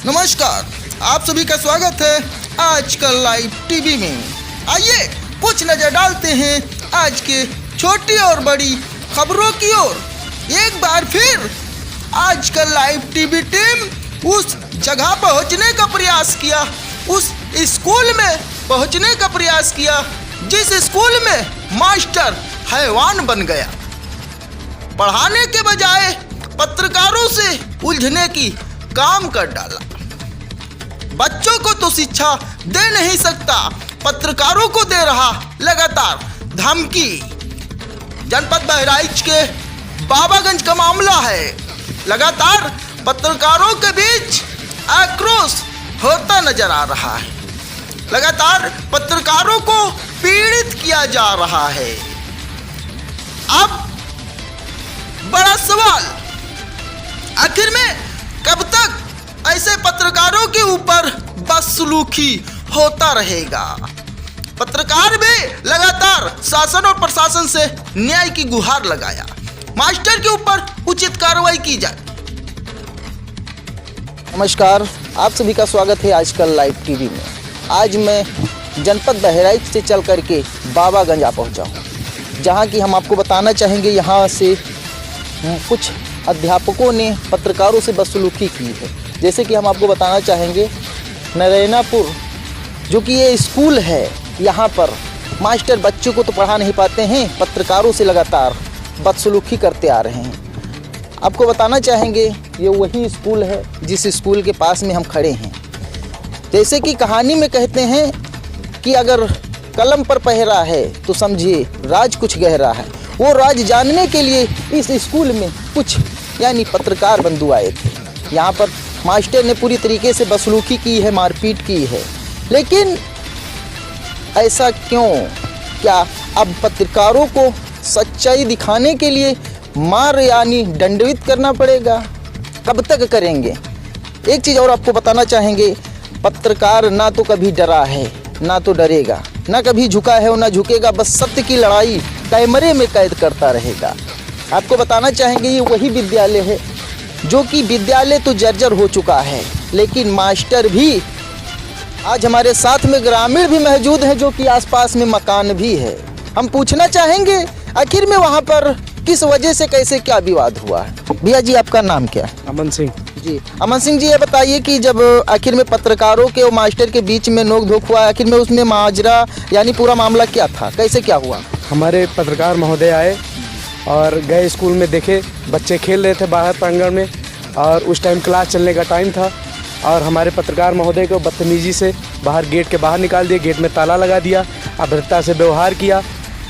नमस्कार, आप सभी का स्वागत है आजकल लाइव टीवी में। आइए कुछ नजर डालते हैं आज के छोटी और बड़ी खबरों की ओर। एक बार फिर आजकल लाइव टीवी टीम उस जगह पहुंचने का प्रयास किया, उस स्कूल में पहुंचने का प्रयास किया जिस स्कूल में मास्टर हैवान बन गया। पढ़ाने के बजाय पत्रकारों से उलझने की काम कर डाला। बच्चों को तो शिक्षा दे नहीं सकता, पत्रकारों को दे रहा लगातार धमकी। जनपद बहराइच के बाबागंज का मामला है। लगातार पत्रकारों के बीच आक्रोश होता नजर आ रहा है। लगातार पत्रकारों को पीड़ित किया जा रहा है। अब बड़ा सवाल, आखिर में कब तक ऐसे पत्रकारों के ऊपर बदसलूकी होता रहेगा? पत्रकार भी लगातार शासन और प्रशासन से न्याय की गुहार लगाया, मास्टर के ऊपर उचित कार्रवाई की जाए। नमस्कार, आप सभी का स्वागत है आजकल लाइव टीवी में। आज मैं जनपद बहराइच से चल करके बाबागंज आ पहुंचा हूं, जहां की हम आपको बताना चाहेंगे यहां से कुछ अध्यापकों ने पत्रकारों से बदसलूकी की है। जैसे कि हम आपको बताना चाहेंगे नरैनापुर जो कि ये स्कूल है, यहाँ पर मास्टर बच्चों को तो पढ़ा नहीं पाते हैं, पत्रकारों से लगातार बदसलूकी करते आ रहे हैं। आपको बताना चाहेंगे ये वही स्कूल है जिस स्कूल के पास में हम खड़े हैं। जैसे कि कहानी में कहते हैं कि अगर कलम पर पहरा है तो समझिए राज कुछ गहरा है। वो राज जानने के लिए इस स्कूल में कुछ यानी पत्रकार बंधु आए थे। यहाँ पर मास्टर ने पूरी तरीके से बदसलूकी की है, मारपीट की है। लेकिन ऐसा क्यों? क्या अब पत्रकारों को सच्चाई दिखाने के लिए मार यानी दंडित करना पड़ेगा? कब तक करेंगे? एक चीज़ और आपको बताना चाहेंगे, पत्रकार ना तो कभी डरा है ना तो डरेगा, ना कभी झुका है और ना झुकेगा। बस सत्य की लड़ाई कैमरे में कैद करता रहेगा। आपको बताना चाहेंगे ये वही विद्यालय है जो कि विद्यालय तो जर्जर हो चुका है, लेकिन मास्टर भी आज हमारे साथ में ग्रामीण भी मौजूद हैं जो कि आसपास में मकान भी है। हम पूछना चाहेंगे आखिर में वहाँ पर किस वजह से कैसे क्या विवाद हुआ है। भैया जी, आपका नाम क्या है? अमन सिंह जी। अमन सिंह जी, ये बताइए कि जब आखिर में पत्रकारों के और मास्टर के बीच में नोक-झोंक हुआ, आखिर में उसमें माजरा यानी पूरा मामला क्या था, कैसे क्या हुआ? हमारे पत्रकार महोदय आए और गए स्कूल में, देखे बच्चे खेल रहे थे बाहर प्रांगण में और उस टाइम क्लास चलने का टाइम था और हमारे पत्रकार महोदय को बदतमीजी से बाहर गेट के बाहर निकाल दिया, गेट में ताला लगा दिया, अभद्रता से व्यवहार किया,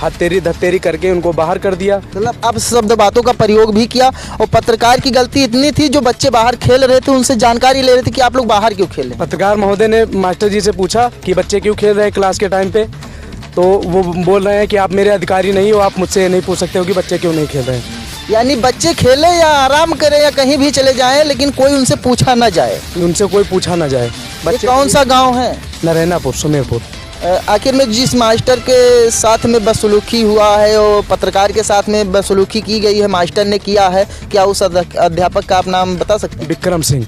हत्तेरी धत्तेरी करके उनको बाहर कर दिया। मतलब अब शब्द बातों का प्रयोग भी किया। और पत्रकार की गलती इतनी थी, जो बच्चे बाहर खेल रहे थे उनसे जानकारी ले रहे थे कि आप लोग बाहर क्यों खेल रहे हैं। पत्रकार महोदय ने मास्टर जी से पूछा कि बच्चे क्यों खेल रहे हैं क्लास के टाइम पे, तो वो बोल रहे हैं कि आप मेरे अधिकारी नहीं हो, आप मुझसे नहीं पूछ सकते हो कि बच्चे क्यों नहीं खेल रहे हैं। यानी बच्चे खेले या आराम करें या कहीं भी चले जाएं, लेकिन कोई उनसे पूछा ना जाए। उनसे कोई पूछा ना जाए। बच्चे कौन सा गाँव है? नरैनापुर, सुमेरपुर। आखिर में जिस मास्टर के साथ में बदसलूकी हुआ है और पत्रकार के साथ में बदसलूकी की गई है, मास्टर ने किया है, क्या उस अध्यापक का आप नाम बता सकते हैं? विक्रम सिंह।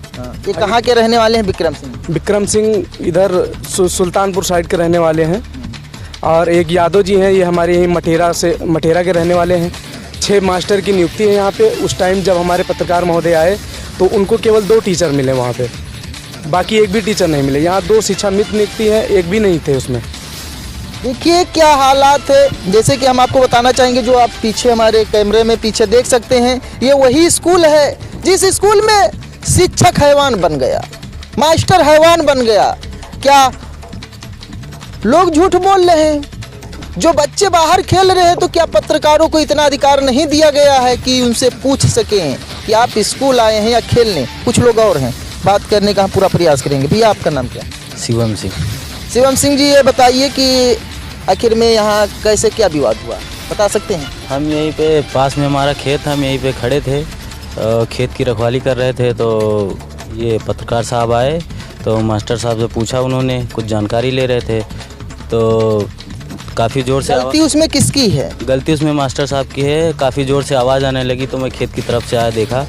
ये कहाँ के रहने वाले हैं विक्रम सिंह? विक्रम सिंह इधर सुल्तानपुर साइड के रहने वाले हैं। और एक यादव जी हैं, ये हमारे यहीं मटेरा के रहने वाले हैं। 6 मास्टर की नियुक्ति है यहाँ पे। उस टाइम जब हमारे पत्रकार महोदय आए तो उनको केवल 2 टीचर मिले वहाँ पे, बाकी एक भी टीचर नहीं मिले। यहाँ 2 शिक्षा मित्र नियुक्ति है, एक भी नहीं थे उसमें। देखिए क्या हालात है। जैसे कि हम आपको बताना चाहेंगे, जो आप पीछे हमारे कैमरे में पीछे देख सकते हैं, ये वही स्कूल है जिस स्कूल में शिक्षक हैवान बन गया, मास्टर हैवान बन गया। क्या लोग झूठ बोल रहे हैं? जो बच्चे बाहर खेल रहे हैं, तो क्या पत्रकारों को इतना अधिकार नहीं दिया गया है कि उनसे पूछ सकें कि आप स्कूल आए हैं या खेलने? कुछ लोग और हैं, बात करने का हम पूरा प्रयास करेंगे। भैया, आपका नाम क्या है? शिवम सिंह। शिवम सिंह जी, ये बताइए कि आखिर में यहाँ कैसे क्या विवाद हुआ, बता सकते हैं? हम यहीं पे पास में हमारा खेत, हम यहीं पे खड़े थे, खेत की रखवाली कर रहे थे, तो ये पत्रकार साहब आए तो मास्टर साहब से पूछा, उन्होंने कुछ जानकारी ले रहे थे, तो काफ़ी ज़ोर से गलती उसमें किसकी है? गलती उसमें मास्टर साहब की है। काफ़ी ज़ोर से आवाज़ आने लगी तो मैं खेत की तरफ से आया, देखा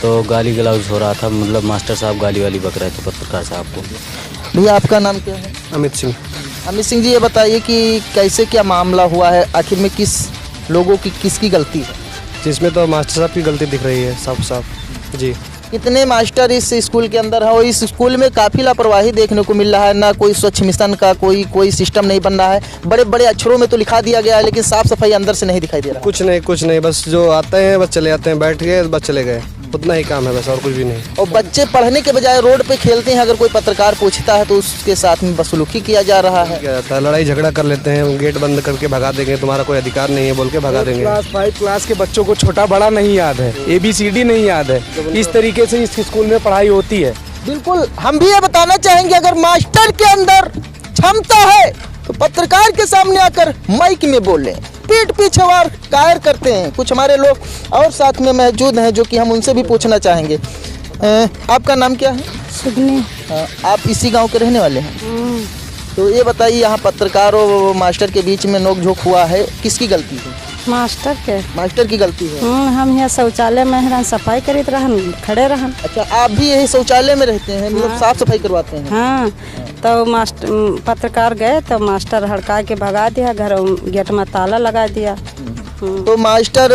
तो गाली गलौज हो रहा था, मतलब मास्टर साहब गाली वाली बक रहे थे पत्रकार साहब को। भैया आपका नाम क्या है? अमित सिंह। अमित सिंह जी, ये बताइए कि कैसे क्या मामला हुआ है, आखिर में किस लोगों की किसकी गलती है? जिसमें तो मास्टर साहब की गलती दिख रही है साफ साफ जी। कितने मास्टर इस स्कूल के अंदर है और इस स्कूल में काफ़ी लापरवाही देखने को मिल रहा है, ना कोई स्वच्छ मिशन का कोई सिस्टम नहीं बन रहा है। बड़े बड़े अक्षरों में तो लिखा दिया गया है लेकिन साफ सफाई अंदर से नहीं दिखाई दे रहा। कुछ नहीं, बस जो आते हैं बस चले जाते हैं, बैठ गए बस चले गए, उतना ही काम है बस, और कुछ भी नहीं। और बच्चे पढ़ने के बजाय रोड पे खेलते हैं, अगर कोई पत्रकार पूछता है तो उसके साथ में बदसलूकी किया जा रहा है। क्या जाता है, लड़ाई झगड़ा कर लेते हैं, गेट बंद करके भगा देंगे, तुम्हारा कोई अधिकार नहीं है बोल के भगा देंगे। क्लास 5 क्लास के बच्चों को छोटा बड़ा नहीं याद है, ABCD नहीं याद है। इस तरीके से इस स्कूल में पढ़ाई होती है। बिल्कुल, हम भी ये बताना चाहेंगे अगर मास्टर के अंदर क्षमता है तो पत्रकार के सामने आकर माइक में बोलें, पीठ पीछे वार कायर करते हैं। कुछ हमारे लोग और साथ में मौजूद हैं जो कि हम उनसे भी पूछना चाहेंगे। आपका नाम क्या है? सुगनी। आप इसी गांव के रहने वाले हैं? तो ये बताइए, यहाँ पत्रकार और मास्टर के बीच में नोकझोंक हुआ है, किसकी गलती है? मास्टर के। मास्टर की गलती है। हम यहाँ शौचालय में रहन, सफाई करीत रहन, खड़े रहन। अच्छा, आप भी यही शौचालय में रहते हैं, मतलब साफ सफाई करवाते हैं? हाँ, तो मास्टर पत्रकार गए तो मास्टर हड़का के भगा दिया, घर गेट में ताला लगा दिया। तो मास्टर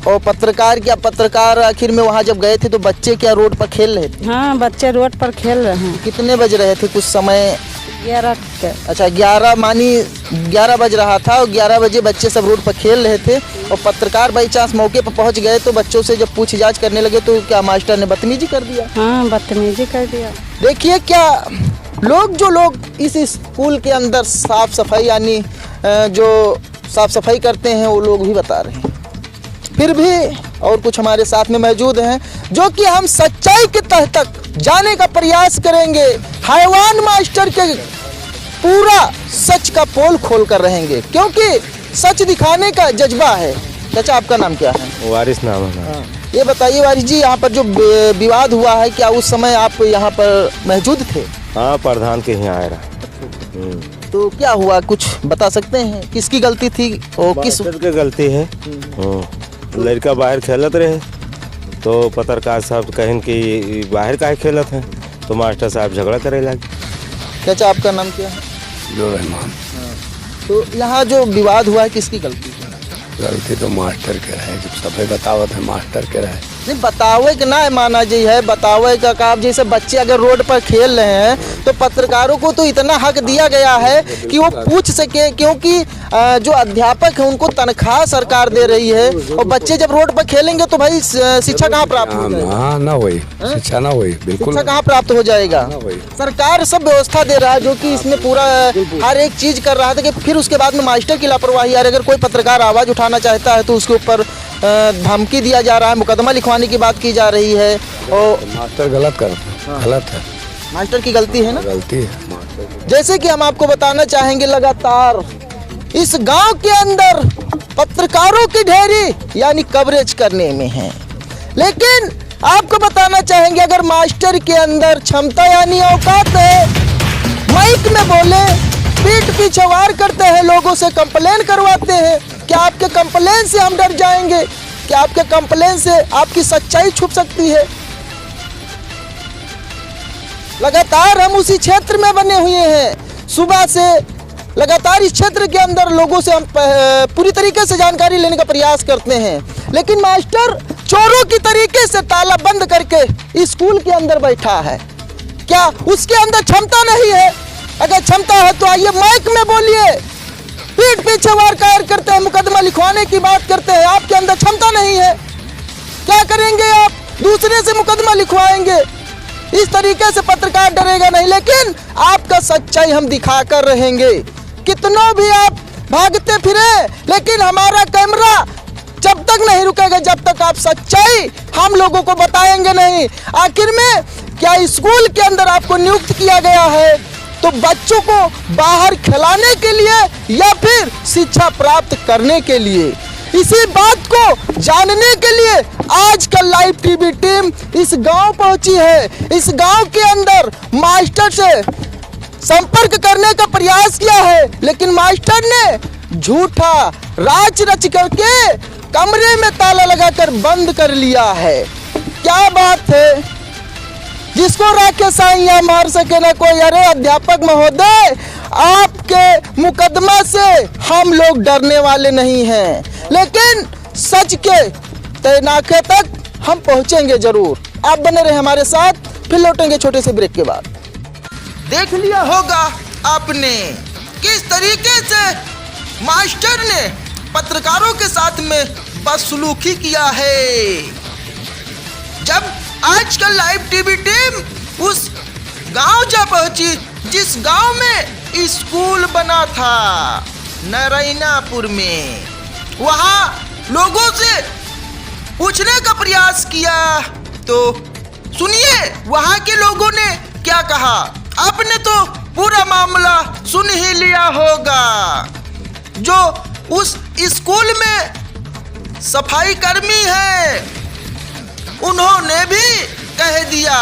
और पत्रकार आखिर में वहाँ जब गए थे तो बच्चे क्या रोड पर खेल रहे थे? हाँ, बच्चे रोड पर खेल रहे हैं। कितने बज रहे थे कुछ समय? 11 के। अच्छा, 11 बज रहा था और 11 बजे बच्चे सब रोड पर खेल रहे थे और पत्रकार बाई चांस मौके पर पहुंच गए तो बच्चों से जब पूछताछ करने लगे तो क्या मास्टर ने बदतमीजी कर दिया? हाँ, बदतमीजी कर दिया। देखिए, क्या लोग इस स्कूल के अंदर साफ सफाई यानी जो साफ सफाई करते हैं वो लोग भी बता रहे हैं। फिर भी और कुछ हमारे साथ में मौजूद हैं जो कि हम सच्चाई के तह तक जाने का प्रयास करेंगे। हैवान मास्टर के पूरा सच का पोल खोल कर रहेंगे क्योंकि सच दिखाने का जज्बा है। चाचा, आपका नाम क्या है? वारिस नाम है। ये बताइए वारिस जी, यहाँ पर जो विवाद हुआ है क्या उस समय आप यहाँ पर मौजूद थे? हाँ, प्रधान के यहाँ आया रहा। तो क्या हुआ, कुछ बता सकते हैं? किसकी गलती थी और किस की गलती है? लड़का बाहर खेलत रहे तो पत्रकार साहब कहें कि बाहर काहे खेलत है, तो मास्टर साहब झगड़ा करे लगे। चाचा, आपका नाम क्या है? रहमान। तो यहाँ जो विवाद हुआ है किसकी गलती है? गलती तो मास्टर के रहे, जब सभी बतावत है मास्टर के रहे। नहीं, बतावे के ना माना जी है, बतावे का काम। जैसे बच्चे अगर रोड पर खेल रहे हैं तो पत्रकारों को तो इतना हक दिया गया है कि वो पूछ सके, क्योंकि जो अध्यापक है उनको तनख्वाह सरकार दे रही है और बच्चे जब रोड पर खेलेंगे तो भाई शिक्षा कहाँ प्राप्त हो जाएगी? हाँ, ना हुई शिक्षा, ना हुई, बिल्कुल शिक्षा कहाँ प्राप्त हो जाएगा? सरकार सब व्यवस्था दे रहा है जो कि इसमें पूरा हर एक चीज कर रहा था कि फिर उसके बाद में मास्टर की लापरवाही। यार, अगर कोई पत्रकार आवाज उठाना चाहता है तो उसके ऊपर धमकी दिया जा रहा है, मुकदमा लिखवाने की बात की जा रही है। और मास्टर गलत करते हैं, गलत है, मास्टर की गलती है ना? गलती है मास्टर। जैसे कि हम आपको बताना चाहेंगे, लगातार इस गांव के अंदर पत्रकारों की ढेरी यानी कवरेज करने में है, लेकिन आपको बताना चाहेंगे अगर मास्टर के अंदर क्षमता यानी औकात है, माइक में बोले, पीठ पीछे वार करते हैं, लोगों से कंप्लेन करवाते हैं, क्या आपके कंप्लेन से हम डर जाएंगे? क्या आपके कंप्लेन से आपकी सच्चाई छुप सकती है? लगातार हम उसी क्षेत्र में बने हुए हैं, सुबह से लगातार इस क्षेत्र के अंदर लोगों से हम पूरी तरीके से जानकारी लेने का प्रयास करते हैं, लेकिन मास्टर चोरों की तरीके से ताला बंद करके स्कूल के अंदर बैठा है। क्या उसके अंदर क्षमता नहीं है? अगर क्षमता है तो आइए माइक में बोलिए, पीठ पीछे वार कायर करते हैं, मुकदमा लिखवाने की बात करते हैं। आपके अंदर क्षमता नहीं है, क्या करेंगे आप? दूसरे से मुकदमा लिखवाएंगे। इस तरीके से पत्रकार डरेगा नहीं, लेकिन आपका सच्चाई हम दिखा कर रहेंगे। कितनों भी आप भागते फिरे, लेकिन हमारा कैमरा जब तक नहीं रुकेगा जब तक आप सच्चाई हम लोगों को बताएंगे नहीं। आखिर में क्या स्कूल के अंदर आपको नियुक्त किया गया है तो बच्चों को बाहर खिलाने के लिए या फिर शिक्षा प्राप्त करने के लिए? इसी बात को जानने के लिए आजकल लाइव टीवी टीम इस गांव पहुंची है। इस गांव के अंदर मास्टर से संपर्क करने का प्रयास किया है, लेकिन मास्टर ने झूठा राज रच करके कमरे में ताला लगाकर बंद कर लिया है। क्या बात है, जिसको रख के साइया मार सके ना कोई। अरे अध्यापक महोदय, आपके मुकदमा से हम लोग डरने वाले नहीं हैं, लेकिन सच के तैनाके तक हम पहुंचेंगे जरूर। आप बने रहे हमारे साथ, फिर लौटेंगे छोटे से ब्रेक के बाद। देख लिया होगा आपने किस तरीके से मास्टर ने पत्रकारों के साथ में बदसलूकी किया है। जब आजकल लाइव टीवी टीम उस गांव जा पहुंची जिस गांव में स्कूल बना था, नारायणापुर में, वहां लोगों से पूछने का प्रयास किया तो सुनिए वहां के लोगों ने क्या कहा। आपने तो पूरा मामला सुन ही लिया होगा। जो उस स्कूल में सफाई कर्मी है, उन्होंने भी कह दिया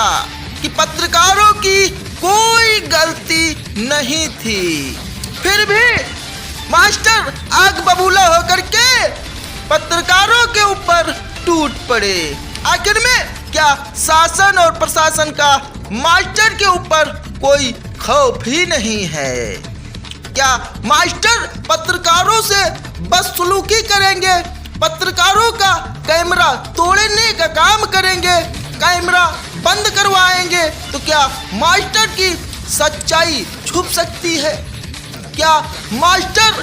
कि पत्रकारों की कोई गलती नहीं थी। फिर भी मास्टर आग बबूला होकर के पत्रकारों के ऊपर टूट पड़े। आखिर में क्या शासन और प्रशासन का मास्टर के ऊपर कोई खौफ ही नहीं है? क्या मास्टर पत्रकारों से बदसलूकी करेंगे? पत्रकारों का कैमरा तोड़ने का काम करेंगे, कैमरा बंद करवाएंगे तो क्या मास्टर की सच्चाई छुप सकती है? क्या मास्टर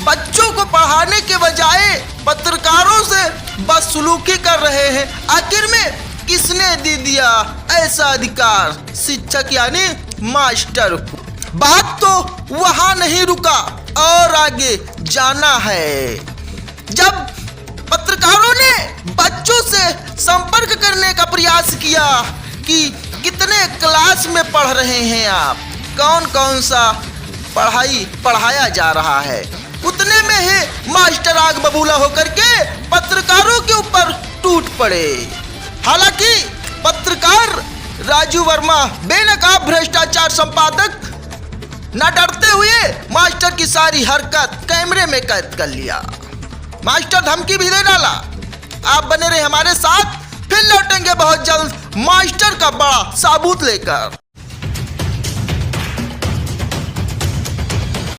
बच्चों को पढ़ाने के बजाय पत्रकारों से बदसलूकी कर रहे हैं? आखिर में किसने दे दिया ऐसा अधिकार शिक्षक यानी मास्टर को? बात तो वहां नहीं रुका और आगे जाना है। जब पत्रकारों ने बच्चों से संपर्क करने का प्रयास किया कि कितने क्लास में पढ़ रहे हैं आप, कौन कौन सा पढ़ाई पढ़ाया जा रहा है, उतने में ही मास्टर आग बबूला होकर के पत्रकारों के ऊपर टूट पड़े। हालांकि पत्रकार राजू वर्मा बेनकाब भ्रष्टाचार संपादक न डरते हुए मास्टर की सारी हरकत कैमरे में कैद कर लिया। मास्टर धमकी भी दे डाला। आप बने रहे हमारे साथ, फिर लौटेंगे बहुत जल्द मास्टर का बड़ा सबूत लेकर।